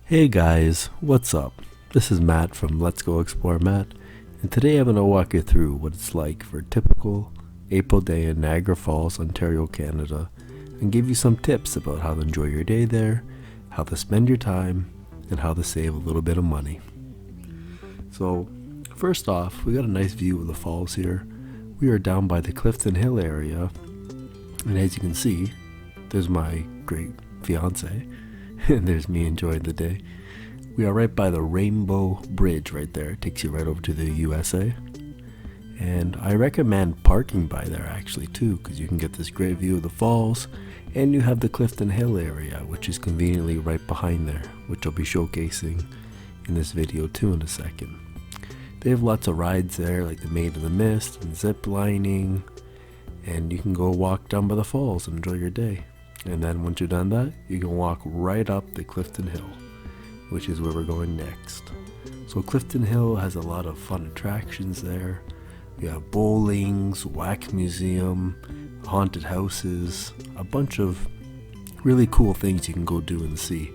Hey guys, what's up? This is Matt from Let's Go Explore Matt, and today I'm going to walk you through what it's like for a typical April day in Niagara Falls, Ontario, Canada, and give you some tips about how to enjoy your day there, how to spend your time, and how to save a little bit of money. So, first off, we got a nice view of the falls here. We are down by the Clifton Hill area, and as you can see, there's my great fiance. And there's me enjoying the day. We are right by the Rainbow Bridge right there. It takes you right over to the USA. And I recommend parking by there actually too, because you can get this great view of the falls, and you have the Clifton Hill area, which is conveniently right behind there, which I'll be showcasing in this video too in a second. They have lots of rides there, like the Maid of the Mist and zip lining, and you can go walk down by the falls and enjoy your day. And then once you're done that, you can walk right up the Clifton Hill, which is where we're going next. So Clifton Hill has a lot of fun attractions there. You have bowlings, wax museum, haunted houses, a bunch of really cool things you can go do and see.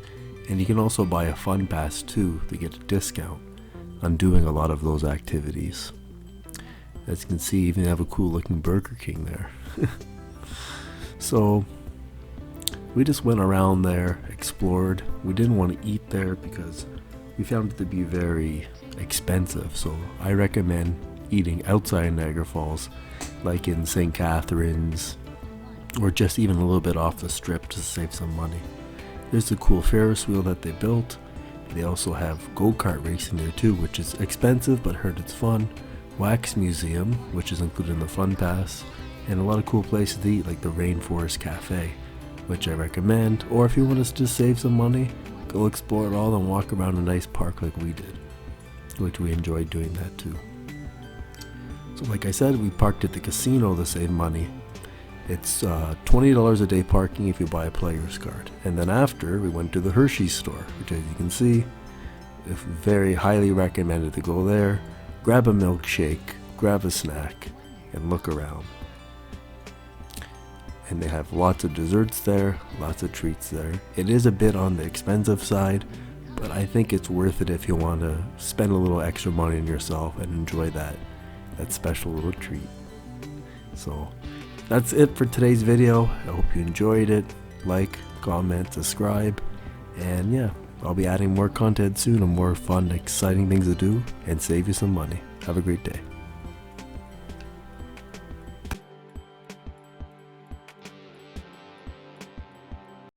And you can also buy a fun pass too to get a discount on doing a lot of those activities. As you can see, even have a cool looking Burger King there. So we just went around there, explored. We didn't want to eat there because we found it to be very expensive. So I recommend eating outside Niagara Falls, like in St. Catharines, or just even a little bit off the strip to save some money. There's a cool Ferris wheel that they built. They also have go-kart racing there too, which is expensive but heard it's fun. Wax museum, which is included in the fun pass, and a lot of cool places to eat like the Rainforest Cafe, which I recommend. Or if you want to just save some money, go explore it all and walk around a nice park like we did, which we enjoyed doing that too. So like I said, we parked at the casino to save money. It's $20 a day parking if you buy a player's card. And then after, we went to the Hershey's store, which as you can see, it's very highly recommended to go there, grab a milkshake, grab a snack, and look around. And they have lots of desserts there, lots of treats there. It is a bit on the expensive side, but I think it's worth it if you want to spend a little extra money on yourself and enjoy that special little treat. So that's it for today's video. I hope you enjoyed it. Like, comment, subscribe, and yeah, I'll be adding more content soon and more fun, exciting things to do and save you some money. Have a great day.